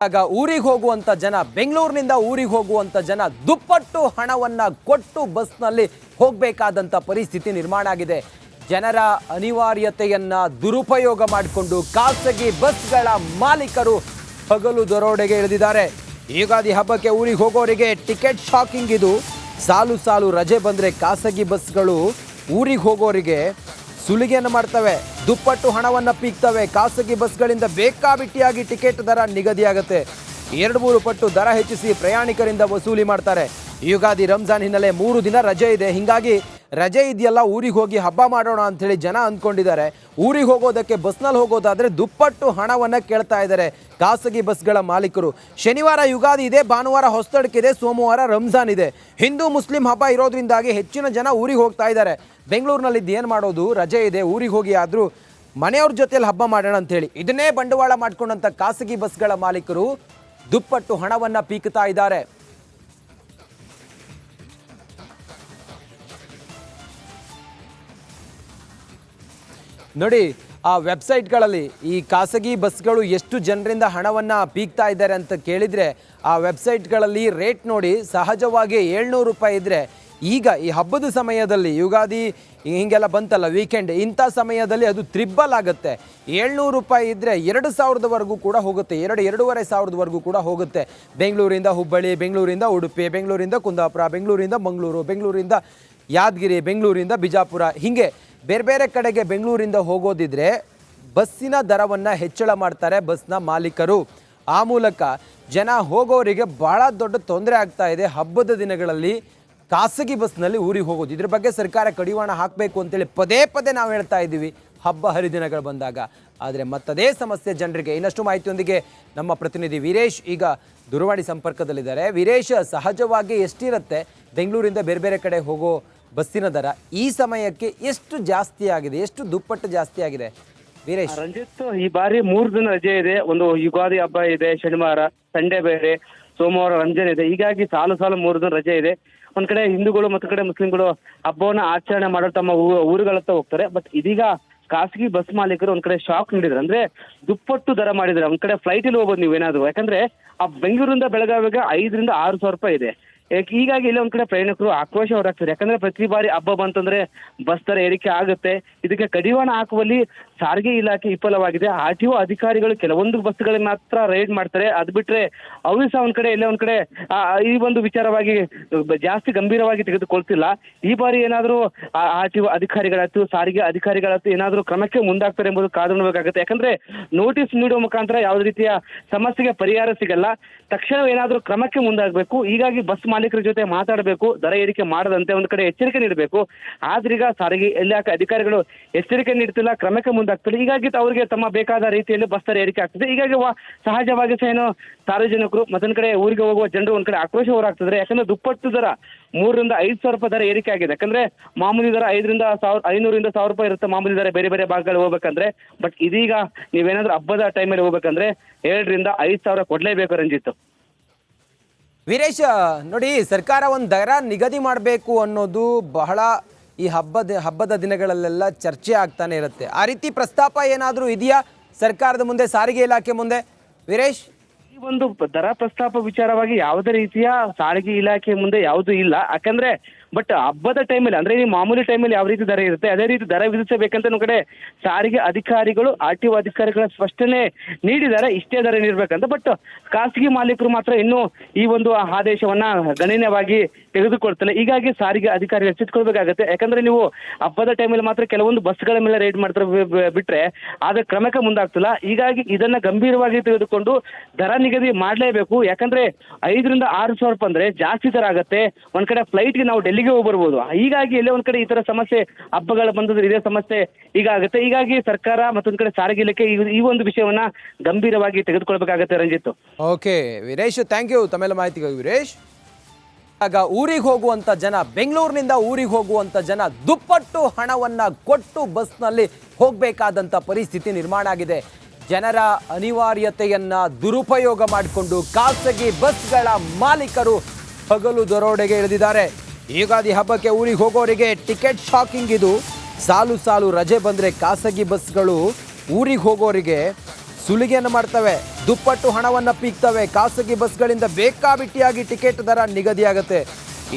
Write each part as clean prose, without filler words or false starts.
ಆಗ ಊರಿಗೆ ಹೋಗುವಂತ ಜನ ಬೆಂಗಳೂರಿನಿಂದ ಊರಿಗೆ ಹೋಗುವಂತ ಜನ ದುಪ್ಪಟ್ಟು ಹಣವನ್ನ ಕೊಟ್ಟು ಬಸ್ನಲ್ಲಿ ಹೋಗಬೇಕಾದಂತ ಪರಿಸ್ಥಿತಿ ನಿರ್ಮಾಣ ಆಗಿದೆ. ಜನರ ಅನಿವಾರ್ಯತೆಯನ್ನ ದುರುಪಯೋಗ ಮಾಡಿಕೊಂಡು ಖಾಸಗಿ ಬಸ್ಗಳ ಮಾಲೀಕರು ಹಗಲು ದರೋಡೆಗೆ ಇಳಿದಿದ್ದಾರೆ. ಯುಗಾದಿ ಹಬ್ಬಕ್ಕೆ ಊರಿಗೆ ಹೋಗೋರಿಗೆ ಟಿಕೆಟ್ ಶಾಕಿಂಗ್ ಇದು. ಸಾಲು ಸಾಲು ರಜೆ ಬಂದರೆ ಖಾಸಗಿ ಬಸ್ಗಳು ಊರಿಗೆ ಹೋಗೋರಿಗೆ ಸುಲಿಗೆಯನ್ನು ಮಾಡ್ತವೆ, ದುಪ್ಪಟ್ಟು ಹಣವನ್ನು ಪೀಕ್ತವೆ. ಖಾಸಗಿ ಬಸ್ಗಳಿಂದ ಬೇಕಾಬಿಟ್ಟಿಯಾಗಿ ಟಿಕೆಟ್ ದರ ನಿಗದಿಯಾಗುತ್ತೆ. 2-3 ಪಟ್ಟು ದರ ಹೆಚ್ಚಿಸಿ ಪ್ರಯಾಣಿಕರಿಂದ ವಸೂಲಿ ಮಾಡ್ತಾರೆ. ಯುಗಾದಿ ರಂಜಾನ್ ಹಿನ್ನೆಲೆ 3 ದಿನ ರಜೆ ಇದೆ. ಹೀಗಾಗಿ ರಜೆ ಇದೆಯಲ್ಲ, ಊರಿಗೆ ಹೋಗಿ ಹಬ್ಬ ಮಾಡೋಣ ಅಂಥೇಳಿ ಜನ ಅಂದ್ಕೊಂಡಿದ್ದಾರೆ. ಊರಿಗೆ ಹೋಗೋದಕ್ಕೆ ಬಸ್ನಲ್ಲಿ ಹೋಗೋದಾದರೆ ದುಪ್ಪಟ್ಟು ಹಣವನ್ನು ಕೇಳ್ತಾ ಇದ್ದಾರೆ ಖಾಸಗಿ ಬಸ್ಗಳ ಮಾಲೀಕರು. ಶನಿವಾರ ಯುಗಾದಿ ಇದೆ, ಭಾನುವಾರ ಹೊಸತಡ್ಕಿದೆ, ಸೋಮವಾರ ರಂಜಾನ್ ಇದೆ. ಹಿಂದೂ ಮುಸ್ಲಿಂ ಹಬ್ಬ ಇರೋದ್ರಿಂದಾಗಿ ಹೆಚ್ಚಿನ ಜನ ಊರಿಗೆ ಹೋಗ್ತಾ ಇದ್ದಾರೆ. ಬೆಂಗಳೂರಿನಲ್ಲಿದ್ದು ಏನು ಮಾಡೋದು, ರಜೆ ಇದೆ, ಊರಿಗೆ ಹೋಗಿ ಆದರೂ ಮನೆಯವ್ರ ಜೊತೆಯಲ್ಲಿ ಹಬ್ಬ ಮಾಡೋಣ ಅಂಥೇಳಿ ಇದನ್ನೇ ಬಂಡವಾಳ ಮಾಡ್ಕೊಂಡಂಥ ಖಾಸಗಿ ಬಸ್ಗಳ ಮಾಲೀಕರು ದುಪ್ಪಟ್ಟು ಹಣವನ್ನು ಪೀಕ್ತಾ ಇದ್ದಾರೆ. ನೋಡಿ, ಆ ವೆಬ್ಸೈಟ್ಗಳಲ್ಲಿ ಈ ಖಾಸಗಿ ಬಸ್ಗಳು ಎಷ್ಟು ಜನರಿಂದ ಹಣವನ್ನು ಪೀಕ್ತಾ ಇದ್ದಾರೆ ಅಂತ ಕೇಳಿದರೆ ಆ ವೆಬ್ಸೈಟ್ಗಳಲ್ಲಿ ರೇಟ್ ನೋಡಿ. ಸಹಜವಾಗಿ 700 ರೂಪಾಯಿ ಇದ್ದರೆ ಈಗ ಈ ಹಬ್ಬದ ಸಮಯದಲ್ಲಿ ಯುಗಾದಿ ಹೀಗೆಲ್ಲ ಬಂತಲ್ಲ, ವೀಕೆಂಡ್, ಇಂಥ ಸಮಯದಲ್ಲಿ ಅದು ತ್ರಿಬ್ಬಲ್ ಆಗುತ್ತೆ. 700 ರೂಪಾಯಿ ಇದ್ದರೆ 2000ವರೆಗೂ ಕೂಡ ಹೋಗುತ್ತೆ, 2,500ವರೆಗೂ ಕೂಡ ಹೋಗುತ್ತೆ. ಬೆಂಗಳೂರಿಂದ ಹುಬ್ಬಳ್ಳಿ, ಬೆಂಗಳೂರಿಂದ ಉಡುಪಿ, ಬೆಂಗಳೂರಿಂದ ಕುಂದಾಪುರ, ಬೆಂಗಳೂರಿಂದ ಮಂಗಳೂರು, ಬೆಂಗಳೂರಿಂದ ಯಾದಗಿರಿ, ಬೆಂಗಳೂರಿಂದ ಬಿಜಾಪುರ, ಹೀಗೆ ಬೇರೆ ಬೇರೆ ಕಡೆಗೆ ಬೆಂಗಳೂರಿಂದ ಹೋಗೋದಿದ್ರೆ ಬಸ್ಸಿನ ದರವನ್ನು ಹೆಚ್ಚಳ ಮಾಡ್ತಾರೆ ಬಸ್ನ ಮಾಲೀಕರು. ಆ ಮೂಲಕ ಜನ ಹೋಗೋರಿಗೆ ಭಾಳ ದೊಡ್ಡ ತೊಂದರೆ ಆಗ್ತಾ ಇದೆ. ಹಬ್ಬದ ದಿನಗಳಲ್ಲಿ ಖಾಸಗಿ ಬಸ್ನಲ್ಲಿ ಊರಿಗೆ ಹೋಗೋದು, ಇದ್ರ ಬಗ್ಗೆ ಸರ್ಕಾರ ಕಡಿವಾಣ ಹಾಕಬೇಕು ಅಂತೇಳಿ ಪದೇ ಪದೇ ನಾವು ಹೇಳ್ತಾ ಇದ್ದೀವಿ ಹಬ್ಬ ಹರಿದಿನಗಳು ಬಂದಾಗ. ಆದರೆ ಮತ್ತದೇ ಸಮಸ್ಯೆ ಜನರಿಗೆ. ಇನ್ನಷ್ಟು ಮಾಹಿತಿಯೊಂದಿಗೆ ನಮ್ಮ ಪ್ರತಿನಿಧಿ ವೀರೇಶ್ ಈಗ ದೂರವಾಣಿ ಸಂಪರ್ಕದಲ್ಲಿದ್ದಾರೆ. ವೀರೇಶ್, ಸಹಜವಾಗಿ ಎಷ್ಟಿರುತ್ತೆ ಬೆಂಗಳೂರಿಂದ ಬೇರೆ ಬೇರೆ ಕಡೆ ಹೋಗೋ ಬಸ್ಸಿನ ದರ ಈ ಸಮಯಕ್ಕೆ ಎಷ್ಟು ಜಾಸ್ತಿ ಆಗಿದೆ, ಎಷ್ಟು ದುಪ್ಪಟ್ಟು ಜಾಸ್ತಿ ಆಗಿದೆ ವೀರೇಶ್? ರಂಜಿತ್, ಈ ಬಾರಿ 3 ದಿನ ರಜೆ ಇದೆ. ಒಂದು ಯುಗಾದಿ ಹಬ್ಬ ಇದೆ, ಶನಿವಾರ, ಸಂಡೇ ಬೇರೆ, ಸೋಮವಾರ ರಂಜಾನ್ ಇದೆ. ಹೀಗಾಗಿ ಸಾಲು 3 ದಿನ ರಜೆ ಇದೆ. ಒಂದ್ ಕಡೆ ಹಿಂದೂಗಳು ಮತ್ತು ಕಡೆ ಮುಸ್ಲಿಂಗಳು ಹಬ್ಬವನ್ನ ಆಚರಣೆ ಮಾಡೋ ತಮ್ಮ ಊರುಗಳತ್ತ ಹೋಗ್ತಾರೆ. ಬಟ್ ಇದೀಗ ಖಾಸಗಿ ಬಸ್ ಮಾಲೀಕರು ಒಂದ್ ಕಡೆ ಶಾಕ್ ನೀಡಿದ್ರು. ಅಂದ್ರೆ ದುಪ್ಪಟ್ಟು ದರ ಮಾಡಿದ್ರೆ ಒಂದ್ ಕಡೆ ಫ್ಲೈಟ್ ಅಲ್ಲಿ ಹೋಗ್ಬೋದು ನೀವೇನಾದ್ರು. ಯಾಕಂದ್ರೆ ಆ ಬೆಂಗಳೂರಿಂದ ಬೆಳಗಾವಿಗೆ 5,000 to 6,000 ರೂಪಾಯಿ ಇದೆ. ಹೀಗಾಗಿ ಇಲ್ಲಿ ಒಂದ್ ಕಡೆ ಪ್ರಯಾಣಿಕರು ಆಕ್ರೋಶ ಹೊರಹಾಕ್ತಾರೆ. ಯಾಕಂದ್ರೆ ಪ್ರತಿ ಬಾರಿ ಹಬ್ಬ ಬಂತಂದ್ರೆ ಬಸ್ ದರ ಏರಿಕೆ ಆಗುತ್ತೆ. ಇದಕ್ಕೆ ಕಡಿವಾಣ ಹಾಕುವಲ್ಲಿ ಸಾರಿಗೆ ಇಲಾಖೆ ವಿಫಲವಾಗಿದೆ. RTO ಅಧಿಕಾರಿಗಳು ಕೆಲವೊಂದು ಬಸ್ಗಳಿಗೆ ಮಾತ್ರ ರೈಡ್ ಮಾಡ್ತಾರೆ. ಅದ್ ಬಿಟ್ರೆ ಅವರು ಸಹ ಒಂದ್ ಕಡೆ ಒಂದ್ ಕಡೆ ಈ ಒಂದು ವಿಚಾರವಾಗಿ ಜಾಸ್ತಿ ಗಂಭೀರವಾಗಿ ತೆಗೆದುಕೊಳ್ತಿಲ್ಲ. ಈ ಬಾರಿ ಏನಾದ್ರು RTO ಅಧಿಕಾರಿಗಳಾಯ್ತು, ಸಾರಿಗೆ ಅಧಿಕಾರಿಗಳಾಯ್ತು ಏನಾದ್ರು ಕ್ರಮಕ್ಕೆ ಮುಂದಾಗ್ತಾರೆ ಎಂಬುದು ಕಾದು ನೋಡಬೇಕಾಗುತ್ತೆ. ಯಾಕಂದ್ರೆ ನೋಟಿಸ್ ನೀಡುವ ಮುಖಾಂತರ ಯಾವುದೇ ರೀತಿಯ ಸಮಸ್ಯೆಗೆ ಪರಿಹಾರ ಸಿಗಲ್ಲ. ತಕ್ಷಣ ಏನಾದ್ರೂ ಕ್ರಮಕ್ಕೆ ಮುಂದಾಗಬೇಕು. ಹೀಗಾಗಿ ಬಸ್ ಮಾಲೀಕರ ಜೊತೆ ಮಾತಾಡಬೇಕು, ದರ ಏರಿಕೆ ಮಾಡದಂತೆ ಒಂದ್ ಕಡೆ ಎಚ್ಚರಿಕೆ ನೀಡಬೇಕು. ಆದ್ರೀಗ ಸಾರಿಗೆ ಇಲಾಖೆ ಅಧಿಕಾರಿಗಳು ಎಚ್ಚರಿಕೆ ನೀಡ್ತಿಲ್ಲ, ಕ್ರಮಕ್ಕೆ ಮುಂದಾಗ್ತಿಲ್ಲ. ಹೀಗಾಗಿ ಅವರಿಗೆ ತಮ್ಮ ಬೇಕಾದ ರೀತಿಯಲ್ಲಿ ಬಸ್ ದರ ಏರಿಕೆ ಆಗ್ತದೆ. ಹೀಗಾಗಿ ಸಹಜವಾಗಿ ಸಹ ಏನು ಸಾರ್ವಜನಿಕರು ಮತ್ತೊಂದ್ ಕಡೆ ಊರಿಗೆ ಹೋಗುವ ಜನರು ಒಂದ್ ಕಡೆ ಆಕ್ರೋಶ ಹೊರಾಗ್ತಿದ್ರೆ. ಯಾಕಂದ್ರೆ ದುಪ್ಪಟ್ಟು ದರ 3,000 to 5,000 ರೂಪಾಯಿ ದರ ಏರಿಕೆ ಆಗಿದೆ. ಯಾಕಂದ್ರೆ ಮಾಮೂಲಿ ದರ 500 to 1,000 ರೂಪಾಯಿ ಇರುತ್ತೆ ಮಾಮೂಲಿ ದರ ಬೇರೆ ಬೇರೆ ಭಾಗಗಳು ಹೋಗ್ಬೇಕಂದ್ರೆ. ಬಟ್ ಇದೀಗ ನೀವೇನಾದ್ರೂ ಹಬ್ಬದ ಟೈಮಲ್ಲಿ ಹೋಗ್ಬೇಕಂದ್ರೆ 7,000 to 5,000 ಕೊಡ್ಲೇಬೇಕು ರಂಜಿತ್. ವೀರೇಶ್, ನೋಡಿ, ಸರ್ಕಾರ ಒಂದು ದರ ನಿಗದಿ ಮಾಡಬೇಕು ಅನ್ನೋದು ಬಹಳ ಈ ಹಬ್ಬದ ದಿನಗಳಲ್ಲೆಲ್ಲ ಚರ್ಚೆ ಆಗ್ತಾನೆ ಇರುತ್ತೆ. ಆ ರೀತಿ ಪ್ರಸ್ತಾಪ ಏನಾದರೂ ಇದೆಯಾ ಸರ್ಕಾರದ ಮುಂದೆ, ಸಾರಿಗೆ ಇಲಾಖೆ ಮುಂದೆ ವೀರೇಶ್? ಈ ಒಂದು ದರ ಪ್ರಸ್ತಾಪ ವಿಚಾರವಾಗಿ ಯಾವುದೇ ರೀತಿಯ ಸಾರಿಗೆ ಇಲಾಖೆ ಮುಂದೆ ಯಾವುದೂ ಇಲ್ಲ. ಯಾಕಂದ್ರೆ ಬಟ್ ಹಬ್ಬದ ಟೈಮಲ್ಲಿ ಅಂದ್ರೆ ಈ ಮಾಮೂಲಿ ಟೈಮಲ್ಲಿ ಯಾವ ರೀತಿ ದರ ಇರುತ್ತೆ ಅದೇ ರೀತಿ ದರ ವಿಧಿಸಬೇಕಂತ ನಮ್ಮ ಕಡೆ ಸಾರಿಗೆ ಅಧಿಕಾರಿಗಳು RTO ಅಧಿಕಾರಿಗಳ ಸ್ಪಷ್ಟನೆ ನೀಡಿದ್ದಾರೆ, ಇಷ್ಟೇ ದರ ನೀಡಬೇಕಂತ. ಬಟ್ ಖಾಸಗಿ ಮಾಲೀಕರು ಮಾತ್ರ ಇನ್ನೂ ಈ ಒಂದು ಆದೇಶವನ್ನ ಗಣನೀಯವಾಗಿ ತೆಗೆದುಕೊಳ್ತಾರೆ. ಹೀಗಾಗಿ ಸಾರಿಗೆ ಅಧಿಕಾರಿಗಳು ಎಚ್ಚೆತ್ಕೊಳ್ಬೇಕಾಗತ್ತೆ. ಯಾಕಂದ್ರೆ ನೀವು ಹಬ್ಬದ ಟೈಮಲ್ಲಿ ಮಾತ್ರ ಕೆಲವೊಂದು ಬಸ್ಗಳ ಮೇಲೆ ರೈಡ್ ಮಾಡ್ತಾರೆ ಬಿಟ್ರೆ ಆದ್ರೆ ಕ್ರಮಕ್ಕೆ ಮುಂದಾಗ್ತಿಲ್ಲ. ಹೀಗಾಗಿ ಇದನ್ನ ಗಂಭೀರವಾಗಿ ತೆಗೆದುಕೊಂಡು ದರ ನಿಗದಿ ಮಾಡಲೇಬೇಕು. ಯಾಕಂದ್ರೆ 5,000 to 6,000 ರೂಪಾಯಿ ಅಂದ್ರೆ ಜಾಸ್ತಿ ದರ ಆಗುತ್ತೆ. ಒಂದ್ ಕಡೆ ಫ್ಲೈಟ್ಗೆ ನಾವು ಡೆಲ್ಲಿಗೆ ಹೋಗ್ಬರ್ಬೋದು. ಹೀಗಾಗಿ ಎಲ್ಲೇ ಒಂದ್ ಕಡೆ ಈ ತರ ಸಮಸ್ಯೆ ಹಬ್ಬಗಳು ಬಂದ್ರೆ ಇದೇ ಸಮಸ್ಯೆ ಈಗ ಆಗುತ್ತೆ. ಹೀಗಾಗಿ ಸರ್ಕಾರ ಮತ್ತೊಂದ್ ಕಡೆ ಸಾರಿಗೆ ಇಲಾಖೆ ಈ ಒಂದು ವಿಷಯವನ್ನ ಗಂಭೀರವಾಗಿ ತೆಗೆದುಕೊಳ್ಬೇಕಾಗತ್ತೆ Ranjith. Okay Veeresh, thank you ತಮ್ಮೆಲ್ಲ ಮಾಹಿತಿಗೆ ವೀರೇಶ್. ಆಗ ಊರಿಗೆ ಹೋಗುವಂತ ಜನ, ಬೆಂಗಳೂರಿನಿಂದ ಊರಿಗೆ ಹೋಗುವಂತ ಜನ ದುಪ್ಪಟ್ಟು ಹಣವನ್ನ ಕೊಟ್ಟು ಬಸ್ನಲ್ಲಿ ಹೋಗಬೇಕಾದಂತ ಪರಿಸ್ಥಿತಿ ನಿರ್ಮಾಣ ಆಗಿದೆ. ಜನರ ಅನಿವಾರ್ಯತೆಯನ್ನ ದುರುಪಯೋಗ ಮಾಡಿಕೊಂಡು ಖಾಸಗಿ ಬಸ್ಗಳ ಮಾಲೀಕರು ಹಗಲು ದರೋಡೆಗೆ ಇಳಿದಿದ್ದಾರೆ. ಯುಗಾದಿ ಹಬ್ಬಕ್ಕೆ ಊರಿಗೆ ಹೋಗೋರಿಗೆ ಟಿಕೆಟ್ ಶಾಕಿಂಗ್ ಇದು. ಸಾಲು ಸಾಲು ರಜೆ ಬಂದರೆ ಖಾಸಗಿ ಬಸ್ಗಳು ಊರಿಗೆ ಹೋಗೋರಿಗೆ ಸುಲಿಗೆಯನ್ನು ಮಾಡ್ತವೆ, ದುಪ್ಪಟ್ಟು ಹಣವನ್ನು ಪೀಕ್ತವೆ. ಖಾಸಗಿ ಬಸ್ಗಳಿಂದ ಬೇಕಾಬಿಟ್ಟಿಯಾಗಿ ಟಿಕೆಟ್ ದರ ನಿಗದಿಯಾಗುತ್ತೆ.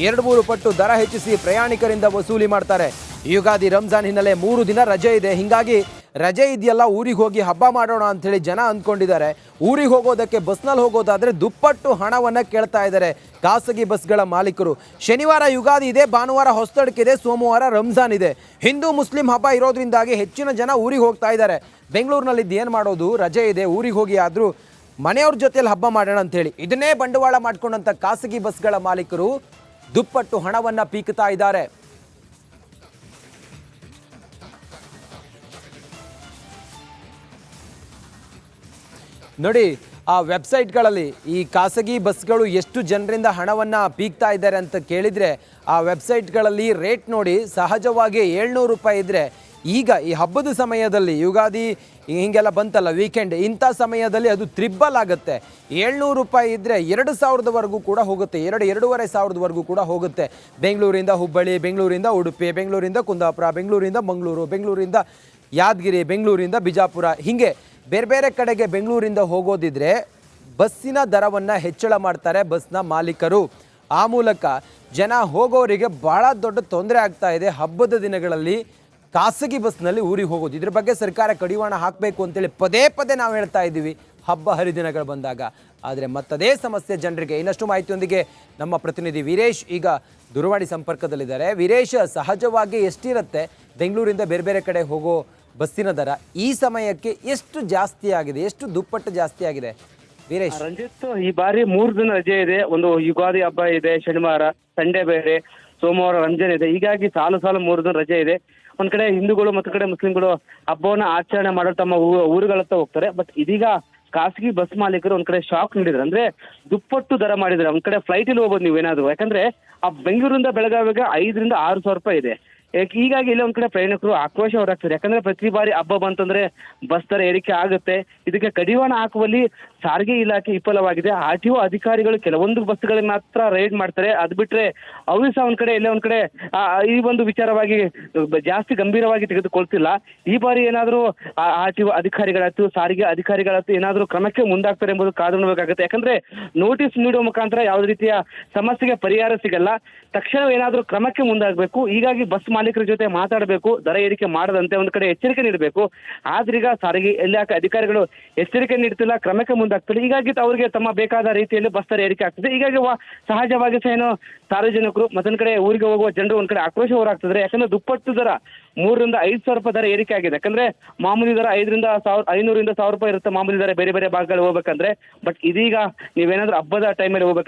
2-3 ಪಟ್ಟು ದರ ಹೆಚ್ಚಿಸಿ ಪ್ರಯಾಣಿಕರಿಂದ ವಸೂಲಿ ಮಾಡ್ತಾರೆ. ಯುಗಾದಿ ರಂಜಾನ್ ಹಿನ್ನೆಲೆ 3 ದಿನ ರಜೆ ಇದೆ. ಹೀಗಾಗಿ ರಜೆ ಇದೆಯಲ್ಲ, ಊರಿಗೆ ಹೋಗಿ ಹಬ್ಬ ಮಾಡೋಣ ಅಂಥೇಳಿ ಜನ ಅಂದ್ಕೊಂಡಿದ್ದಾರೆ. ಊರಿಗೆ ಹೋಗೋದಕ್ಕೆ ಬಸ್ನಲ್ಲಿ ಹೋಗೋದಾದರೆ ದುಪ್ಪಟ್ಟು ಹಣವನ್ನು ಕೇಳ್ತಾ ಇದ್ದಾರೆ ಖಾಸಗಿ ಬಸ್ಗಳ ಮಾಲೀಕರು. ಶನಿವಾರ ಯುಗಾದಿ ಇದೆ, ಭಾನುವಾರ ಹೊಸತಡ್ಕಿದೆ, ಸೋಮವಾರ ರಂಜಾನ್ ಇದೆ. ಹಿಂದೂ ಮುಸ್ಲಿಂ ಹಬ್ಬ ಇರೋದ್ರಿಂದಾಗಿ ಹೆಚ್ಚಿನ ಜನ ಊರಿಗೆ ಹೋಗ್ತಾ ಇದ್ದಾರೆ. ಬೆಂಗಳೂರಿನಲ್ಲಿದ್ದು ಏನು ಮಾಡೋದು, ರಜೆ ಇದೆ, ಊರಿಗೆ ಹೋಗಿ ಆದರೂ ಮನೆಯವ್ರ ಜೊತೆಲಿ ಹಬ್ಬ ಮಾಡೋಣ ಅಂಥೇಳಿ ಇದನ್ನೇ ಬಂಡವಾಳ ಮಾಡ್ಕೊಂಡಂಥ ಖಾಸಗಿ ಬಸ್ಗಳ ಮಾಲೀಕರು ದುಪ್ಪಟ್ಟು ಹಣವನ್ನು ಪೀಕ್ತಾ ಇದ್ದಾರೆ. ನೋಡಿ, ಆ ವೆಬ್ಸೈಟ್ಗಳಲ್ಲಿ ಈ ಖಾಸಗಿ ಬಸ್ಗಳು ಎಷ್ಟು ಜನರಿಂದ ಹಣವನ್ನು ಪೀಕ್ತಾ ಇದ್ದಾರೆ ಅಂತ ಕೇಳಿದರೆ ಆ ವೆಬ್ಸೈಟ್ಗಳಲ್ಲಿ ರೇಟ್ ನೋಡಿ. ಸಹಜವಾಗಿ 700 ರೂಪಾಯಿ ಇದ್ದರೆ ಈಗ ಈ ಹಬ್ಬದ ಸಮಯದಲ್ಲಿ, ಯುಗಾದಿ ಹೀಗೆಲ್ಲ ಬಂತಲ್ಲ, ವೀಕೆಂಡ್, ಇಂಥ ಸಮಯದಲ್ಲಿ ಅದು ತ್ರಿಬ್ಬಲ್ ಆಗುತ್ತೆ. 700 ರೂಪಾಯಿ ಇದ್ದರೆ 2000ವರೆಗೂ ಕೂಡ ಹೋಗುತ್ತೆ, 2,500ವರೆಗೂ ಕೂಡ ಹೋಗುತ್ತೆ. ಬೆಂಗಳೂರಿಂದ ಹುಬ್ಬಳ್ಳಿ, ಬೆಂಗಳೂರಿಂದ ಉಡುಪಿ, ಬೆಂಗಳೂರಿಂದ ಕುಂದಾಪುರ, ಬೆಂಗಳೂರಿಂದ ಮಂಗಳೂರು, ಬೆಂಗಳೂರಿಂದ ಯಾದಗಿರಿ, ಬೆಂಗಳೂರಿಂದ ಬಿಜಾಪುರ, ಹೀಗೆ ಬೇರೆ ಬೇರೆ ಕಡೆಗೆ ಬೆಂಗಳೂರಿಂದ ಹೋಗೋದಿದ್ರೆ ಬಸ್ಸಿನ ದರವನ್ನು ಹೆಚ್ಚಳ ಮಾಡ್ತಾರೆ ಬಸ್ನ ಮಾಲೀಕರು. ಆ ಮೂಲಕ ಜನ ಹೋಗೋರಿಗೆ ಭಾಳ ದೊಡ್ಡ ತೊಂದರೆ ಆಗ್ತಾ ಇದೆ. ಹಬ್ಬದ ದಿನಗಳಲ್ಲಿ ಖಾಸಗಿ ಬಸ್ನಲ್ಲಿ ಊರಿಗೆ ಹೋಗೋದು, ಇದ್ರ ಬಗ್ಗೆ ಸರ್ಕಾರ ಕಡಿವಾಣ ಹಾಕಬೇಕು ಅಂತೇಳಿ ಪದೇ ಪದೇ ನಾವು ಹೇಳ್ತಾ ಇದ್ದೀವಿ ಹಬ್ಬ ಹರಿದಿನಗಳು ಬಂದಾಗ. ಆದರೆ ಮತ್ತದೇ ಸಮಸ್ಯೆ ಜನರಿಗೆ. ಇನ್ನಷ್ಟು ಮಾಹಿತಿಯೊಂದಿಗೆ ನಮ್ಮ ಪ್ರತಿನಿಧಿ ವೀರೇಶ್ ಈಗ ದೂರವಾಣಿ ಸಂಪರ್ಕದಲ್ಲಿದ್ದಾರೆ. ವೀರೇಶ್, ಸಹಜವಾಗಿ ಎಷ್ಟಿರುತ್ತೆ ಬೆಂಗಳೂರಿಂದ ಬೇರೆ ಬೇರೆ ಕಡೆ ಹೋಗೋ ಬಸ್ಸಿನ ದರ ಈ ಸಮಯಕ್ಕೆ ಎಷ್ಟು ಜಾಸ್ತಿ ಆಗಿದೆ, ಎಷ್ಟು ದುಪ್ಪಟ್ಟು ಜಾಸ್ತಿ ಆಗಿದೆ ವೀರೇಶ್? ರಂಜಿತ್, ಈ ಬಾರಿ 3 ದಿನ ರಜೆ ಇದೆ. ಒಂದು ಯುಗಾದಿ ಹಬ್ಬ ಇದೆ, ಶನಿವಾರ, ಸಂಡೇ ಬೇರೆ, ಸೋಮವಾರ ರಂಜಾನ್ ಇದೆ. ಹೀಗಾಗಿ ಸಾಲು 3 ದಿನ ರಜೆ ಇದೆ. ಒಂದ್ ಕಡೆ ಹಿಂದೂಗಳು ಮತ್ತೊಂದ್ ಕಡೆ ಮುಸ್ಲಿಂಗಳು ಹಬ್ಬವನ್ನ ಆಚರಣೆ ಮಾಡೋ ತಮ್ಮ ಊರುಗಳತ್ತ ಹೋಗ್ತಾರೆ. ಬಟ್ ಇದೀಗ ಖಾಸಗಿ ಬಸ್ ಮಾಲೀಕರು ಒಂದ್ ಕಡೆ ಶಾಕ್ ನೀಡಿದ್ರು. ಅಂದ್ರೆ ದುಪ್ಪಟ್ಟು ದರ ಮಾಡಿದ್ರೆ ಒಂದ್ ಕಡೆ ಫ್ಲೈಟ್ ಇಲ್ಲಿ ಹೋಗ್ಬೋದು ನೀವೇನಾದ್ರು. ಯಾಕಂದ್ರೆ ಆ ಬೆಂಗಳೂರಿಂದ ಬೆಳಗಾವಿಗೆ 5,000 to 6,000 ರೂಪಾಯಿ ಇದೆ. ಹೀಗಾಗಿ ಇಲ್ಲಿ ಒಂದ್ ಕಡೆ ಪ್ರಯಾಣಿಕರು ಆಕ್ರೋಶ ಹೊರಹಾಕ್ತಾರೆ. ಯಾಕಂದ್ರೆ ಪ್ರತಿ ಬಾರಿ ಹಬ್ಬ ಬಂತಂದ್ರೆ ಬಸ್ ದರ ಏರಿಕೆ ಆಗುತ್ತೆ. ಇದಕ್ಕೆ ಕಡಿವಾಣ ಹಾಕುವಲ್ಲಿ ಸಾರಿಗೆ ಇಲಾಖೆ ವಿಫಲವಾಗಿದೆ. RTO ಅಧಿಕಾರಿಗಳು ಕೆಲವೊಂದು ಬಸ್ಗಳಿಗೆ ಮಾತ್ರ ರೈಡ್ ಮಾಡ್ತಾರೆ. ಅದ್ ಬಿಟ್ರೆ ಅವರು ಸಹ ಒಂದ್ ಕಡೆ ಒಂದ್ ಕಡೆ ಈ ಒಂದು ವಿಚಾರವಾಗಿ ಜಾಸ್ತಿ ಗಂಭೀರವಾಗಿ ತೆಗೆದುಕೊಳ್ತಿಲ್ಲ. ಈ ಬಾರಿ ಏನಾದ್ರು RTO ಅಧಿಕಾರಿಗಳಾಯ್ತು, ಸಾರಿಗೆ ಅಧಿಕಾರಿಗಳಾಯ್ತು ಏನಾದ್ರು ಕ್ರಮಕ್ಕೆ ಮುಂದಾಗ್ತಾರೆ ಎಂಬುದು ಕಾದು ನೋಡಬೇಕಾಗುತ್ತೆ. ಯಾಕಂದ್ರೆ ನೋಟಿಸ್ ನೀಡುವ ಮುಖಾಂತರ ಯಾವುದೇ ರೀತಿಯ ಸಮಸ್ಯೆಗೆ ಪರಿಹಾರ ಸಿಗಲ್ಲ. ತಕ್ಷಣ ಏನಾದ್ರೂ ಕ್ರಮಕ್ಕೆ ಮುಂದಾಗಬೇಕು. ಹೀಗಾಗಿ ಬಸ್ ಮಾಲೀಕರ ಜೊತೆ ಮಾತಾಡಬೇಕು, ದರ ಏರಿಕೆ ಮಾಡದಂತೆ ಒಂದ್ ಕಡೆ ಎಚ್ಚರಿಕೆ ನೀಡಬೇಕು. ಆದ್ರೀಗ ಸಾರಿಗೆ ಇಲಾಖೆ ಅಧಿಕಾರಿಗಳು ಎಚ್ಚರಿಕೆ ನೀಡ್ತಿಲ್ಲ, ಕ್ರಮಕ್ಕೆ ಮುಂದಾಗ್ತಿಲ್ಲ. ಹೀಗಾಗಿ ಅವರಿಗೆ ತಮ್ಮ ಬೇಕಾದ ರೀತಿಯಲ್ಲಿ ಬಸ್ ದರ ಏರಿಕೆ ಆಗ್ತದೆ. ಹೀಗಾಗಿ ಸಹಜವಾಗಿ ಸಹ ಏನು ಸಾರ್ವಜನಿಕರು ಮತ್ತೊಂದ್ ಕಡೆ ಊರಿಗೆ ಹೋಗುವ ಜನರು ಒಂದ್ ಕಡೆ ಆಕ್ರೋಶ ಹೊರಾಗ್ತಿದ್ರೆ. ಯಾಕಂದ್ರೆ ದುಪ್ಪಟ್ಟು ದರ 3,000 to 5,000 ರೂಪಾಯಿ ದರ ಏರಿಕೆ ಆಗಿದೆ. ಯಾಕಂದ್ರೆ ಮಾಮೂಲಿ ದರ 500 to 1,000 ರೂಪಾಯಿ ಇರುತ್ತೆ ಮಾಮೂಲಿ ದರ ಬೇರೆ ಬೇರೆ ಭಾಗಗಳು ಹೋಗ್ಬೇಕಂದ್ರೆ. ಬಟ್ ಇದೀಗ ನೀವೇನಾದ್ರೂ ಹಬ್ಬದ ಟೈಮಲ್ಲಿ ಹೋಗ್ಬೇಕು